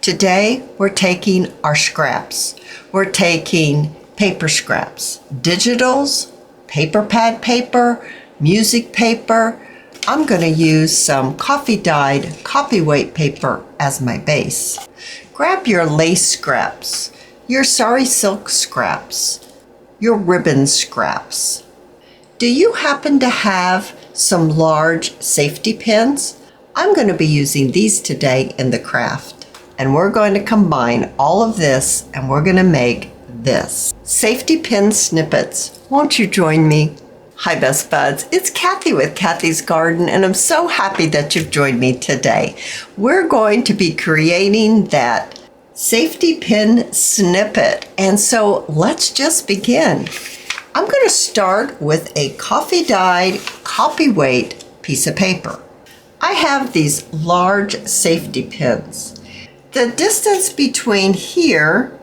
Today we're taking our scraps. We're taking paper scraps, digitals, paper pad paper, music paper. I'm going to use some coffee dyed copyweight paper as my base. Grab your lace scraps, your sari silk scraps, your ribbon scraps. Do you happen to have some large safety pins? I'm going to be using these today in the craft. And we're going to combine all of this and we're going to make this. Safety pin snippets. Won't you join me? Hi best buds, it's Cathy with Cathy's Garden and I'm so happy that you've joined me today. We're going to be creating that safety pin snippet. And so let's just begin. I'm going to start with a coffee dyed copyweight piece of paper. I have these large safety pins. The distance between here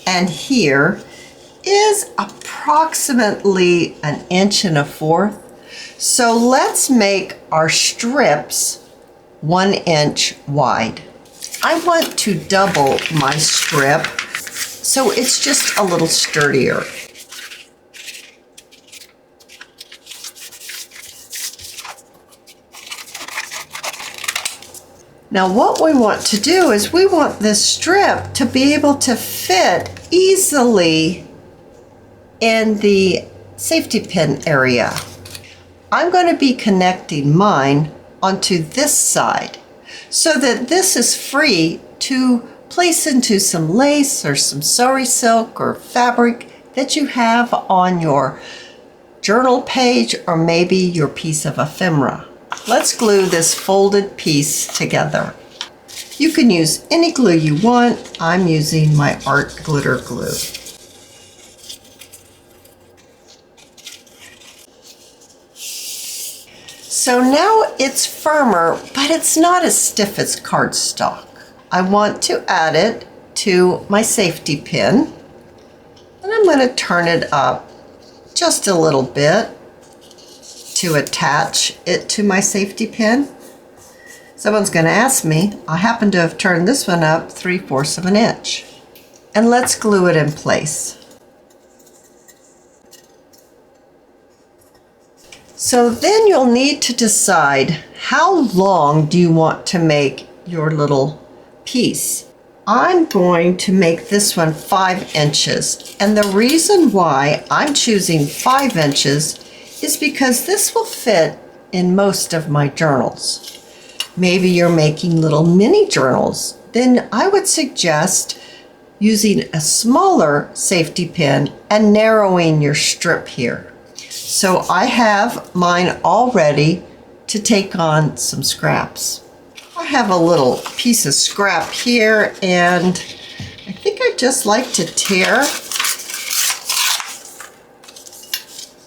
and here is approximately 1.25 inches. So let's make our strips 1 inch wide. I want to double my strip so it's just a little sturdier. Now what we want to do is we want this strip to be able to fit easily in the safety pin area. I'm going to be connecting mine onto this side so that this is free to place into some lace or some sari silk or fabric that you have on your journal page or maybe your piece of ephemera. Let's glue this folded piece together. You can use any glue you want. I'm using my art glitter glue. So now it's firmer, but it's not as stiff as cardstock. I want to add it to my safety pin, and I'm going to turn it up just a little bit to attach it to my safety pin. Someone's going to ask me, I happen to have turned this one up 3/4 of an inch. And let's glue it in place. So then you'll need to decide how long do you want to make your little piece. I'm going to make this one 5 inches. And the reason why I'm choosing 5 inches is because this will fit in most of my journals. Maybe you're making little mini journals. Then I would suggest using a smaller safety pin and narrowing your strip here. So I have mine all ready to take on some scraps. I have a little piece of scrap here and I think I just like to tear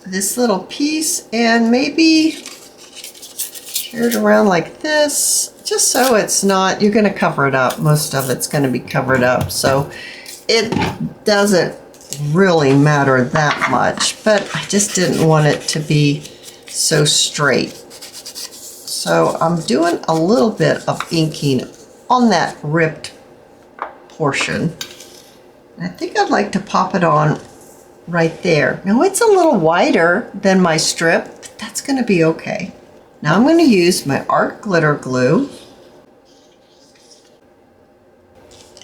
this little piece and maybe tear it around like this, just so it's not, you're going to cover it up. Most of it's going to be covered up, so it doesn't really matter that much, but I just didn't want it to be so straight. So I'm doing a little bit of inking on that ripped portion. I think I'd like to pop it on right there. Now it's a little wider than my strip, but that's going to be okay. Now I'm going to use my art glitter glue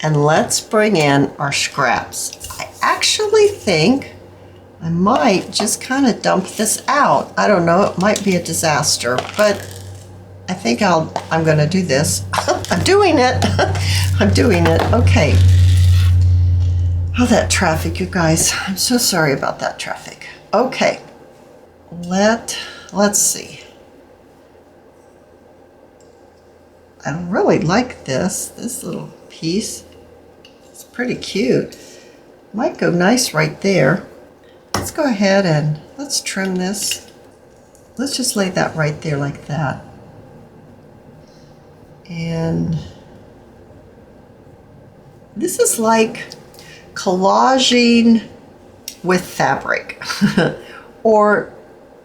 and let's bring in our scraps. I actually think I might just kind of dump this out. I don't know, it might be a disaster, but I think I'm going to do this. I'm doing it. I'm doing it. Okay. Oh, that traffic, you guys. I'm so sorry about that traffic. Okay. Let's see. I really like this little piece. It's pretty cute. Might go nice right there. Let's go ahead and let's trim this. Let's just lay that right there like that. And this is like collaging with fabric. Or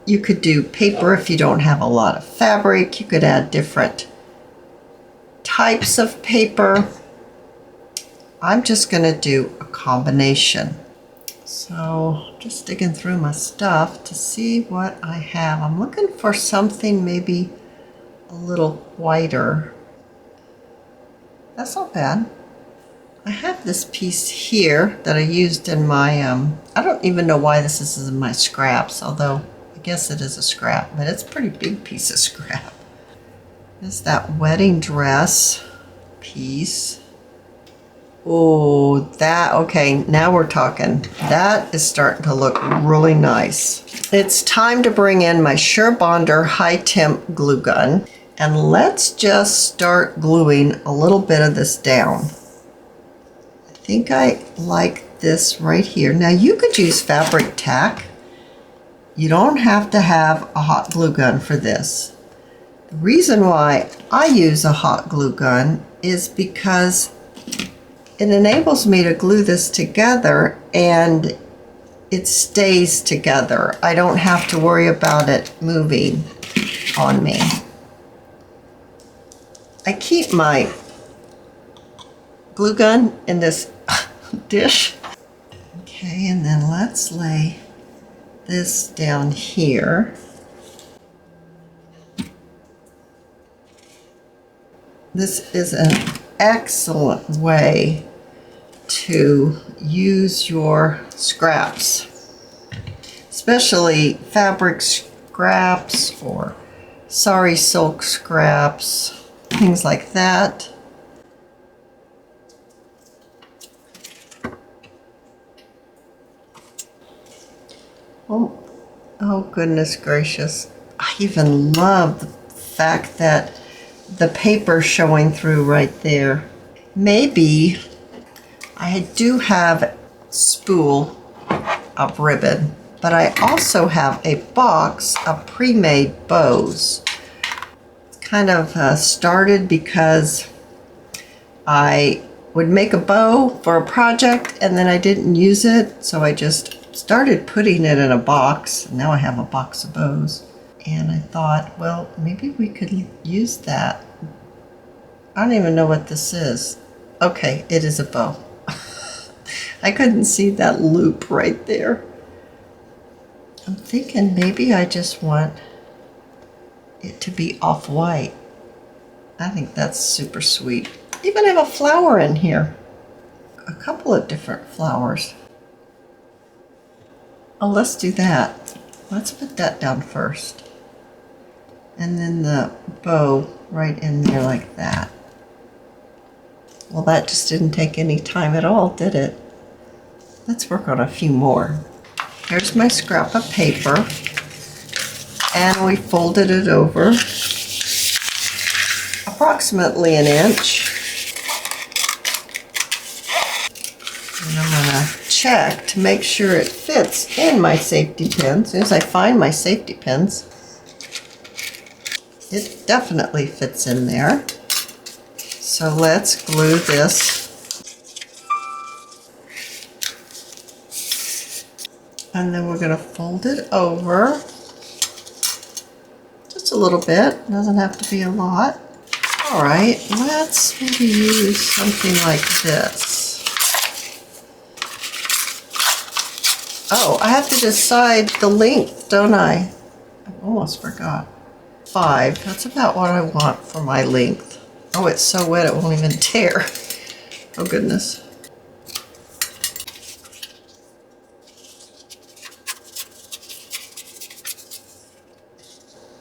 you could do paper if you don't have a lot of fabric. You could add different types of paper. I'm just going to do a combination. So just digging through my stuff to see what I have. I'm looking for something maybe a little whiter. That's not bad. I have this piece here that I used in my, I don't even know why this is in my scraps, although I guess it is a scrap, but it's a pretty big piece of scrap. It's that wedding dress piece. Oh, that, okay, now we're talking. That is starting to look really nice. It's time to bring in my SureBonder high temp glue gun, and let's just start gluing a little bit of this down. I think I like this right here. Now you could use fabric tack. You don't have to have a hot glue gun for this. The reason why I use a hot glue gun is because it enables me to glue this together and it stays together. I don't have to worry about it moving on me. I keep my glue gun in this dish. Okay, and then let's lay this down here. This is an excellent way to use your scraps, especially fabric scraps or sari silk scraps, things like that. Oh goodness gracious. I even love the fact that the paper showing through right there. Maybe I do have a spool of ribbon, but I also have a box of pre-made bows. It's kind of started because I would make a bow for a project and then I didn't use it, so I just started putting it in a box. Now I have a box of bows. And I thought, well, maybe we could use that. I don't even know what this is. Okay, it is a bow. I couldn't see that loop right there. I'm thinking maybe I just want it to be off-white. I think that's super sweet. Even have a flower in here. A couple of different flowers. Oh, let's do that. Let's put that down first. And then the bow right in there like that. Well, that just didn't take any time at all, did it? Let's work on a few more. Here's my scrap of paper. And we folded it over approximately an inch. And I'm gonna check to make sure it fits in my safety pin. As soon as I find my safety pins, it definitely fits in there. So let's glue this. And then we're going to fold it over. Just a little bit. Doesn't have to be a lot. All right, let's maybe use something like this. Oh, I have to decide the length, don't I? I almost forgot. 5. That's about what I want for my length. Oh, it's so wet it won't even tear. Oh goodness.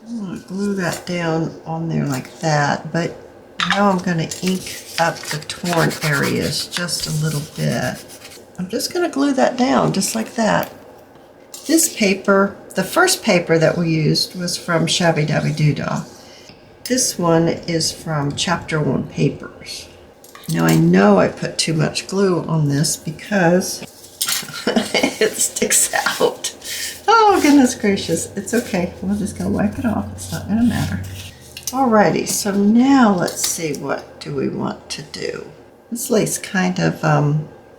I'm going to glue that down on there like that, but now I'm going to ink up the torn areas just a little bit. I'm just going to glue that down just like that. This paper, the first paper that we used was from Shabby Dabby Doodah. This one is from Chapter 1 Papers. Now I know I put too much glue on this because it sticks out. Oh goodness gracious, it's okay. We're just gonna wipe it off, it's not gonna matter. Alrighty, so now let's see, what do we want to do? This lace kind of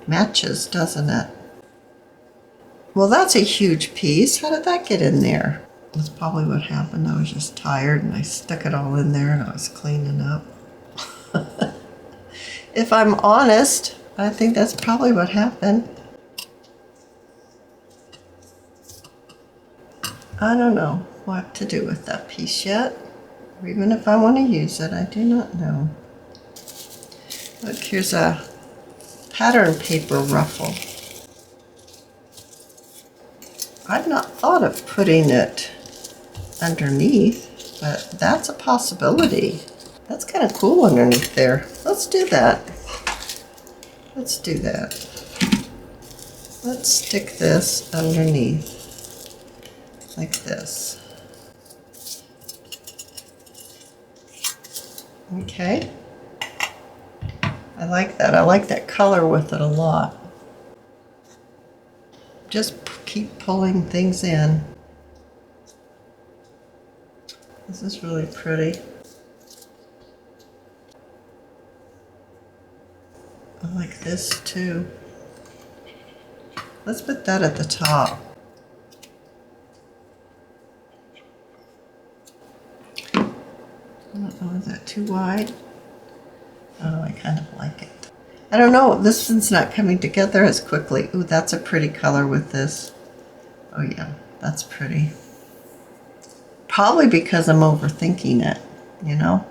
matches, doesn't it? Well, that's a huge piece. How did that get in there? That's probably what happened. I was just tired and I stuck it all in there and I was cleaning up. If I'm honest, I think that's probably what happened. I don't know what to do with that piece yet, or even if I want to use it. I do not know. Look, here's a pattern paper ruffle. I've not thought of putting it underneath, but that's a possibility. That's kind of cool underneath there. Let's do that. Let's do that. Let's stick this underneath like this. Okay. I like that. I like that color with it a lot. Just keep pulling things in. This is really pretty. I like this too. Let's put that at the top. I don't know, is that too wide? Oh, I kind of like it. I don't know, this one's not coming together as quickly. Ooh, that's a pretty color with this. Oh yeah, that's pretty. Probably because I'm overthinking it, you know?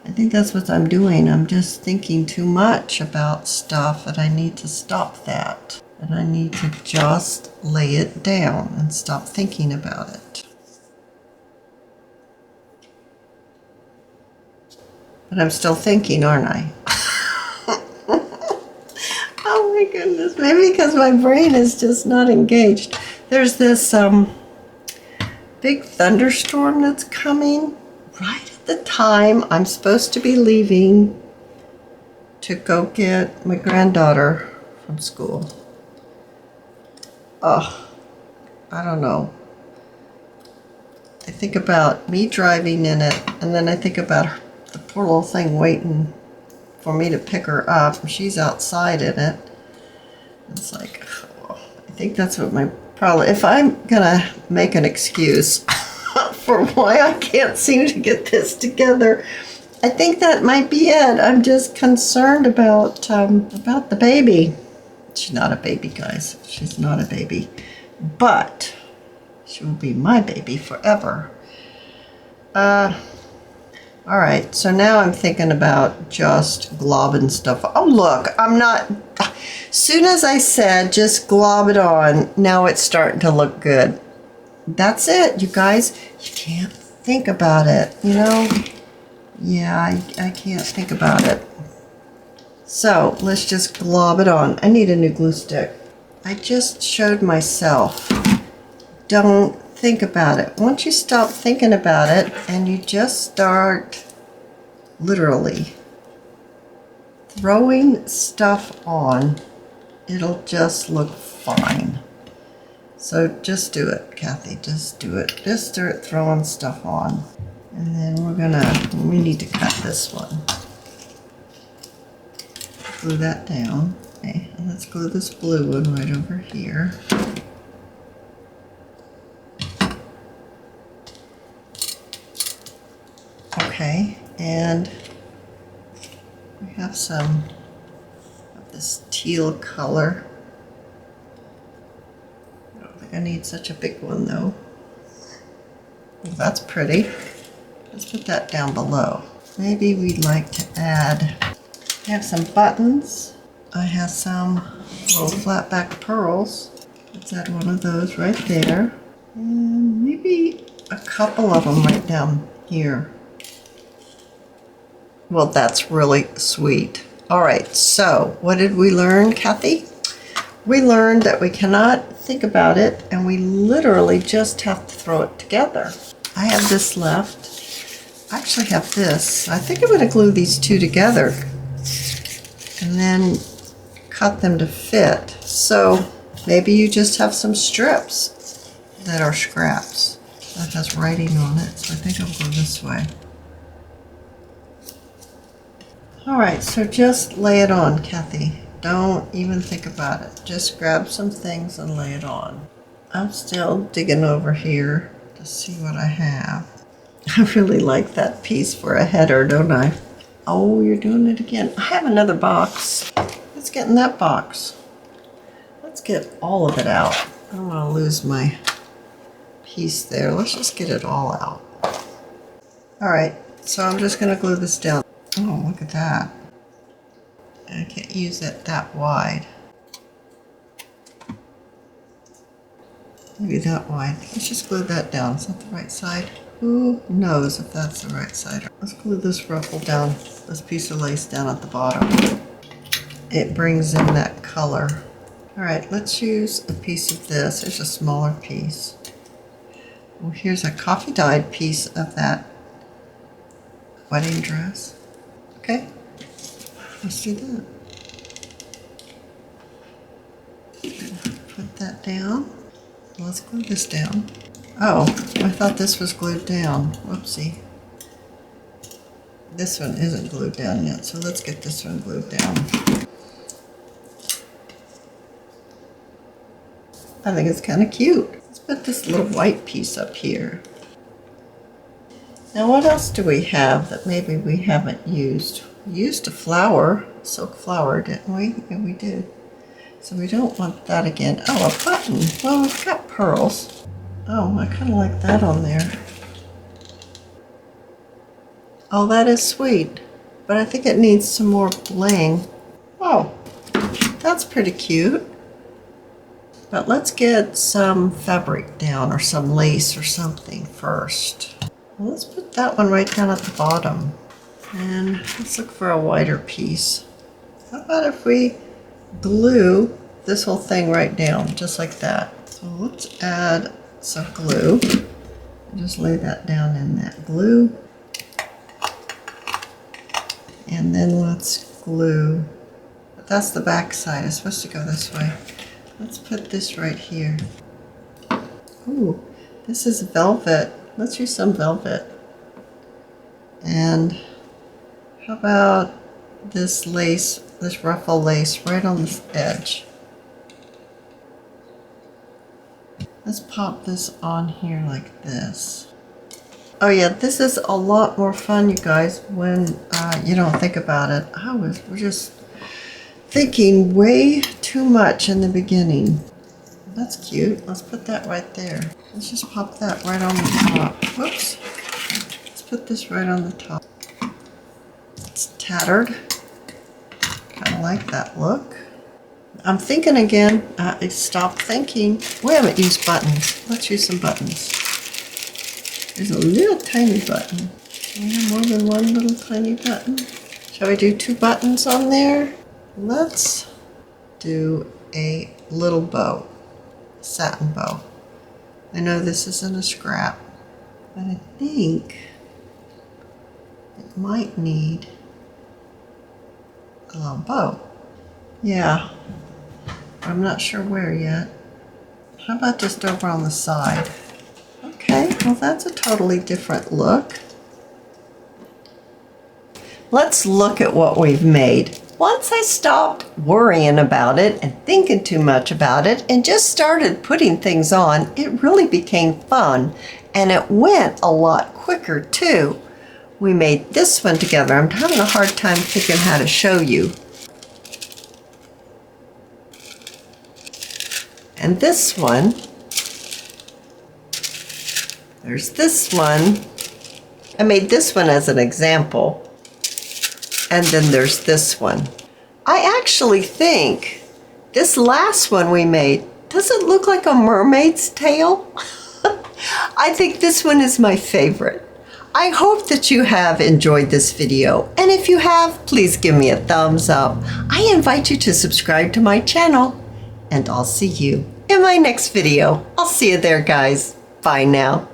I think that's what I'm doing. I'm just thinking too much about stuff, and I need to stop that. And I need to just lay it down and stop thinking about it. But I'm still thinking, aren't I? Oh my goodness, maybe because my brain is just not engaged. There's this big thunderstorm that's coming right at the time I'm supposed to be leaving to go get my granddaughter from school. Oh, I don't know. I think about me driving in it, and then I think about the poor little thing waiting for me to pick her up, and she's outside in it. It's like, oh, I think that's what my problem, if I'm gonna make an excuse for why I can't seem to get this together, I think that might be it. I'm just concerned about the baby. She's not a baby, guys. She's not a baby, but she will be my baby forever. All right, so now I'm thinking about just globbing stuff. Oh, look, I'm not, soon as I said just glob it on, now it's starting to look good. That's it, you guys. You can't think about it, you know? Yeah, I can't think about it. So let's just glob it on. I need a new glue stick. I just showed myself. Don't think about it. Once you stop thinking about it and you just start literally throwing stuff on, it'll just look fine. So just do it, Cathy. Just do it. Just start throwing stuff on. And then we need to cut this one. Glue that down. Okay, and let's glue this blue one right over here. Okay, and we have some of this teal color. I don't think I need such a big one though. Well, that's pretty. Let's put that down below. Maybe we'd like to add, I have some buttons. I have some little flat back pearls. Let's add one of those right there. And maybe a couple of them right down here. Well, that's really sweet. All right, so what did we learn, Cathy? We learned that we cannot think about it, and we literally just have to throw it together. I have this left. I actually have this. I think I'm going to glue these two together and then cut them to fit. So maybe you just have some strips that are scraps. That has writing on it, so I think I'll go this way. All right, so just lay it on, Cathy. Don't even think about it. Just grab some things and lay it on. I'm still digging over here to see what I have. I really like that piece for a header, don't I? Oh, you're doing it again. I have another box. let's get in that box. Let's get all of it out. I don't want to lose my piece there. Let's just get it all out. All right, so I'm just going to glue this down. Oh, look at that. I can't use it that wide. Maybe that wide. Let's just glue that down. Is that the right side? Who knows if that's the right side? Let's glue this ruffle down, this piece of lace down at the bottom. It brings in that color. All right, let's use a piece of this. There's a smaller piece. Well, here's a coffee dyed piece of that wedding dress. Okay, let's do that. Put that down. Let's glue this down. Oh, I thought this was glued down. Whoopsie. This one isn't glued down yet, so let's get this one glued down. I think it's kind of cute. Let's put this little white piece up here. Now what else do we have that maybe we haven't used? We used a flower, silk flower, didn't we? Yeah, we did. So we don't want that again. Oh, a button. Well, we've got pearls. Oh, I kind of like that on there. Oh, that is sweet, but I think it needs some more bling. Oh, that's pretty cute. But let's get some fabric down or some lace or something first. Well, let's put that one right down at the bottom. And let's look for a wider piece. How about if we glue this whole thing right down, just like that? So let's add some glue. Just lay that down in that glue. And then let's glue. That's the back side. It's supposed to go this way. Let's put this right here. Ooh, this is velvet. Let's use some velvet. And how about this lace, this ruffle lace right on this edge? Let's pop this on here like this. Oh yeah, this is a lot more fun, you guys, when you don't think about it. We're just thinking way too much in the beginning. That's cute. Let's put that right there. Let's just pop that right on the top. Whoops. Let's put this right on the top. It's tattered. Kind of like that look. I'm thinking again. Stop thinking. We haven't used buttons. Let's use some buttons. There's a little tiny button. More than one little tiny button. Shall we do 2 buttons on there? Let's do a little bow, satin bow. I know this isn't a scrap, but I think it might need a little bow. Yeah, I'm not sure where yet. How about just over on the side? Okay, well that's a totally different look. Let's look at what we've made. Once I stopped worrying about it and thinking too much about it and just started putting things on, it really became fun, and it went a lot quicker too. We made this one together. I'm having a hard time thinking how to show you. And this one, there's this one. I made this one as an example. And then there's this one. I actually think this last one we made, does it look like a mermaid's tail? I think this one is my favorite. I hope that you have enjoyed this video, and if you have, please give me a thumbs up. I invite you to subscribe to my channel, and I'll see you in my next video. I'll see you there, guys. Bye now.